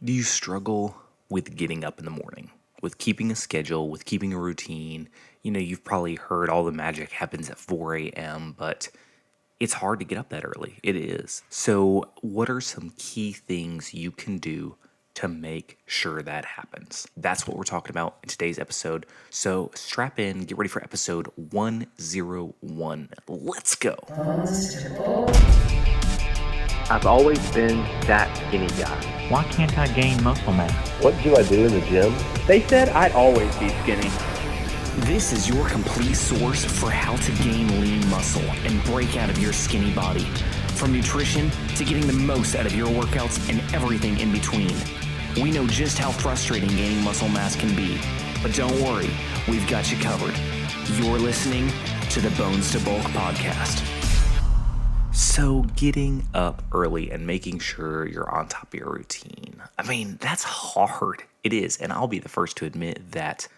Do you struggle with getting up in the morning, with keeping a schedule, with keeping a routine? You've probably heard all the magic happens at 4 a.m., but it's hard to get up that early. It is. So, what are some key things you can do to make sure that happens? That's what we're talking about in today's episode. So, strap in, get ready for episode 101. Let's go. I've always been that skinny guy. Why can't I gain muscle mass? What do I do in the gym? They said I'd always be skinny. This is your complete source for how to gain lean muscle and break out of your skinny body. From nutrition to getting the most out of your workouts and everything in between. We know just how frustrating gaining muscle mass can be, but don't worry, we've got you covered. You're listening to the Bones to Bulk podcast. So getting up early and making sure you're on top of your routine, that's hard. It is, and I'll be the first to admit that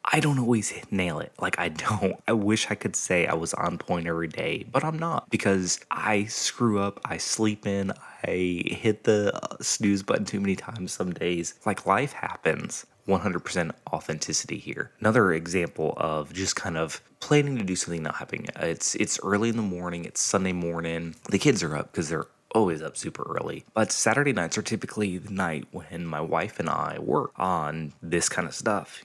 I don't always nail it. I don't. I wish I could say I was on point every day, but I'm not because I screw up, I sleep in, I hit the snooze button too many times some days. Life happens. 100% authenticity here. Another example of just kind of planning to do something not happening. It's early in the morning. It's Sunday morning. The kids are up because they're always up super early. But Saturday nights are typically the night when my wife and I work on this kind of stuff.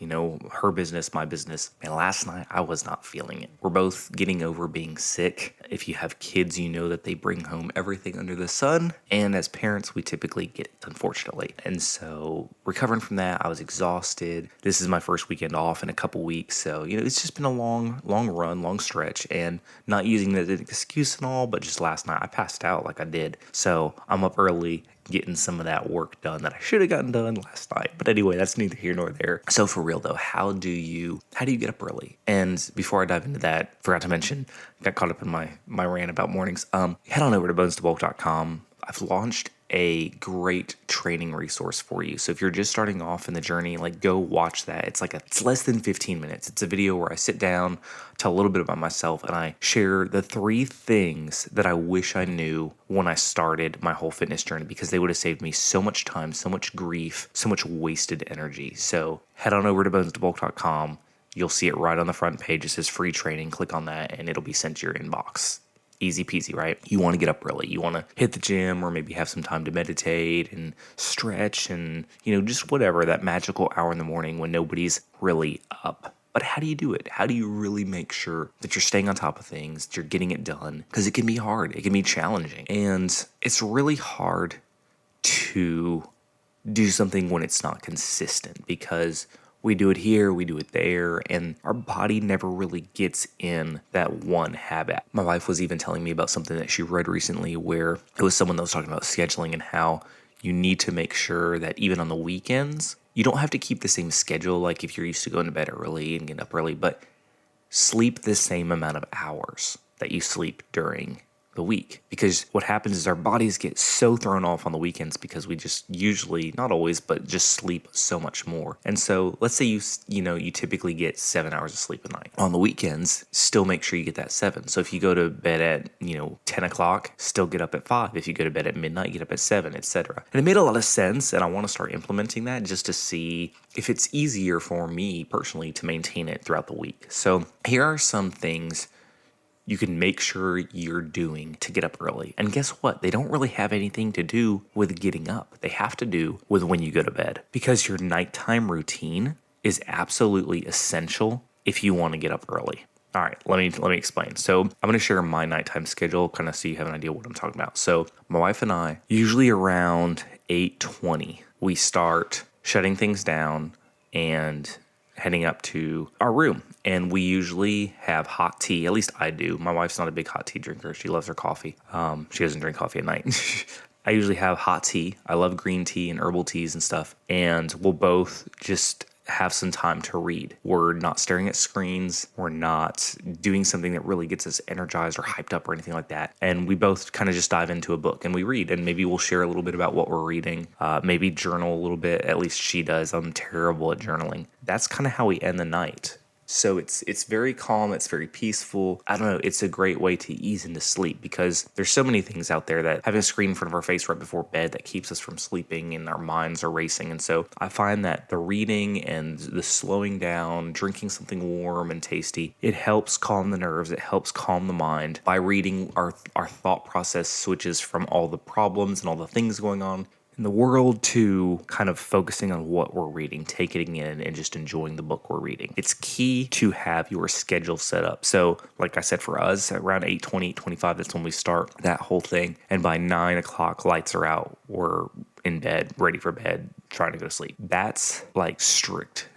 Her business, my business. And last night I was not feeling it. We're both getting over being sick. If you have kids, you know that they bring home everything under the sun. And as parents, we typically get it, unfortunately. And so recovering from that, I was exhausted. This is my first weekend off in a couple weeks. So, it's just been a long run, long stretch. And not using that as an excuse and all, but just last night I passed out like I did. So I'm up early getting some of that work done that I should have gotten done last night. But anyway, that's neither here nor there. So for real though, how do you get up early? And before I dive into that, forgot to mention, got caught up in my rant about mornings. Head on over to bonestobulk.com. I've launched a great training resource for you. So if you're just starting off in the journey, go watch that. It's less than 15 minutes. It's a video where I sit down, tell a little bit about myself, and I share the 3 things that I wish I knew when I started my whole fitness journey, because they would have saved me so much time, so much grief, so much wasted energy. So head on over to bonestobulk.com. You'll see it right on the front page. It says free training. Click on that and it'll be sent to your inbox. Easy peasy, right? You want to get up early. You want to hit the gym or maybe have some time to meditate and stretch and, just whatever, that magical hour in the morning when nobody's really up. But how do you do it? How do you really make sure that you're staying on top of things, that you're getting it done? Because it can be hard. It can be challenging. And it's really hard to do something when it's not consistent, because we do it here, we do it there, and our body never really gets in that one habit. My wife was even telling me about something that she read recently where it was someone that was talking about scheduling and how you need to make sure that even on the weekends, you don't have to keep the same schedule like if you're used to going to bed early and getting up early, but sleep the same amount of hours that you sleep during the week. Because what happens is our bodies get so thrown off on the weekends because we just usually, not always, but just sleep so much more. And so let's say you typically get 7 hours of sleep a night. On the weekends, still make sure you get that 7. So if you go to bed at 10 o'clock, still get up at 5. If you go to bed at midnight, get up at 7, etc. And it made a lot of sense, and I want to start implementing that just to see if it's easier for me personally to maintain it throughout the week. So here are some things you can make sure you're doing to get up early. And guess what? They don't really have anything to do with getting up. They have to do with when you go to bed, because your nighttime routine is absolutely essential if you want to get up early. All right, let me explain. So I'm going to share my nighttime schedule kind of so you have an idea what I'm talking about. So my wife and I, usually around 8:20, we start shutting things down and heading up to our room. And we usually have hot tea. At least I do. My wife's not a big hot tea drinker. She loves her coffee. She doesn't drink coffee at night. I usually have hot tea. I love green tea and herbal teas and stuff. And we'll both just have some time to read. We're not staring at screens. We're not doing something that really gets us energized or hyped up or anything like that. And we both kind of just dive into a book and we read, and maybe we'll share a little bit about what we're reading. Maybe journal a little bit. At least she does. I'm terrible at journaling. That's kind of how we end the night. So it's very calm, it's very peaceful. I don't know, it's a great way to ease into sleep because there's so many things out there that having a screen in front of our face right before bed that keeps us from sleeping and our minds are racing. And so I find that the reading and the slowing down, drinking something warm and tasty, it helps calm the nerves, it helps calm the mind. By reading, our thought process switches from all the problems and all the things going on in the world to kind of focusing on what we're reading, taking it in and just enjoying the book we're reading. It's key to have your schedule set up. So like I said, for us around 8:20, 8:25, that's when we start that whole thing. And by 9 o'clock, lights are out. We're in bed, ready for bed, trying to go to sleep. That's like strict.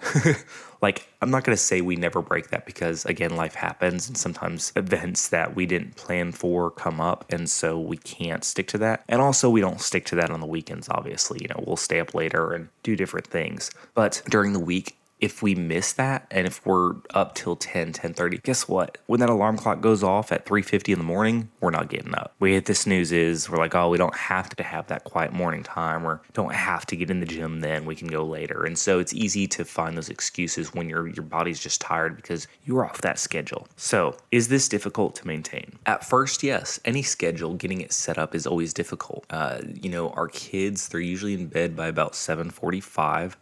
Like, I'm not going to say we never break that because, again, life happens and sometimes events that we didn't plan for come up. And so we can't stick to that. And also, we don't stick to that on the weekends, obviously. You know, we'll stay up later and do different things. But during the week, if we miss that and if we're up till 10:30, guess what? When that alarm clock goes off at 3:50 in the morning, we're not getting up. We hit the snoozes. We're like, oh, we don't have to have that quiet morning time or don't have to get in the gym then. We can go later. And so it's easy to find those excuses when your body's just tired because you're off that schedule. So is this difficult to maintain? At first, yes. Any schedule, getting it set up is always difficult. Our kids, they're usually in bed by about 7:45.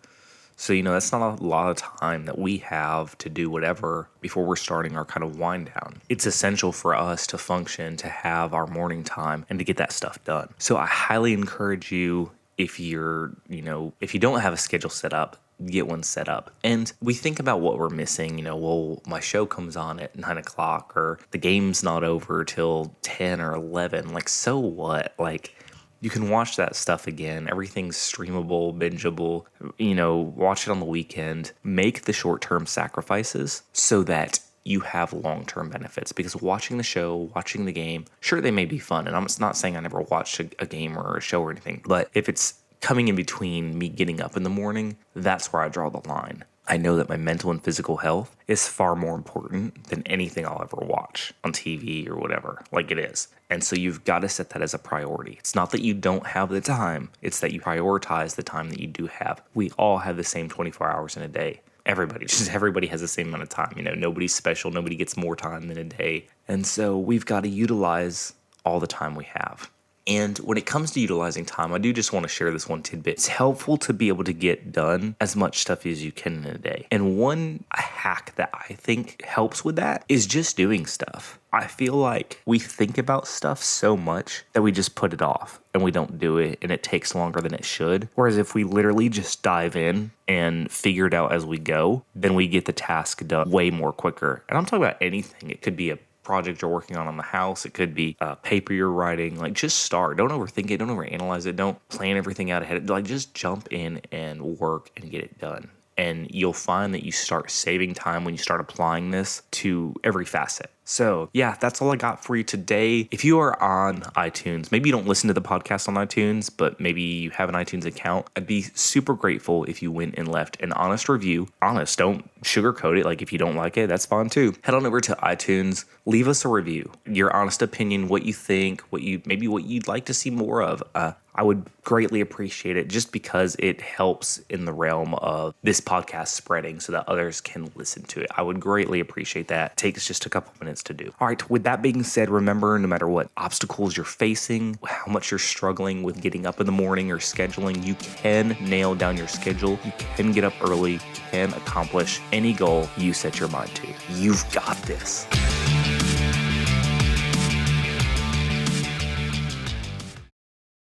So, that's not a lot of time that we have to do whatever before we're starting our kind of wind down. It's essential for us to function, to have our morning time and to get that stuff done. So I highly encourage you, if if you don't have a schedule set up, get one set up. And we think about what we're missing. My show comes on at 9 o'clock or the game's not over till 10 or 11. Like, so what? Like, you can watch that stuff again. Everything's streamable, bingeable. Watch it on the weekend. Make the short-term sacrifices so that you have long-term benefits. Because watching the show, watching the game, sure, they may be fun. And I'm not saying I never watched a game or a show or anything. But if it's coming in between me getting up in the morning, that's where I draw the line. I know that my mental and physical health is far more important than anything I'll ever watch on TV or whatever, like it is. And so you've got to set that as a priority. It's not that you don't have the time, it's that you prioritize the time that you do have. We all have the same 24 hours in a day. Everybody has the same amount of time. Nobody's special, nobody gets more time than a day. And so we've got to utilize all the time we have. And when it comes to utilizing time, I do just want to share this one tidbit. It's helpful to be able to get done as much stuff as you can in a day. And one hack that I think helps with that is just doing stuff. I feel like we think about stuff so much that we just put it off and we don't do it and it takes longer than it should. Whereas if we literally just dive in and figure it out as we go, then we get the task done way more quicker. And I'm talking about anything. It could be a project you're working on the house. It could be a paper you're writing. Like, just start. Don't overthink it. Don't overanalyze it. Don't plan everything out ahead. Like, just jump in and work and get it done. And you'll find that you start saving time when you start applying this to every facet. So yeah, that's all I got for you today. If you are on iTunes, maybe you don't listen to the podcast on iTunes, but maybe you have an iTunes account, I'd be super grateful if you went and left an honest review. Honest, don't sugarcoat it. Like, if you don't like it, that's fine too. Head on over to iTunes, leave us a review, your honest opinion, what you think, what you'd like to see more of. I would greatly appreciate it just because it helps in the realm of this podcast spreading so that others can listen to it. I would greatly appreciate that. It takes just a couple minutes to do. All right, with that being said, remember, no matter what obstacles you're facing, how much you're struggling with getting up in the morning or scheduling, you can nail down your schedule. You can get up early, you can accomplish any goal you set your mind to. You've got this.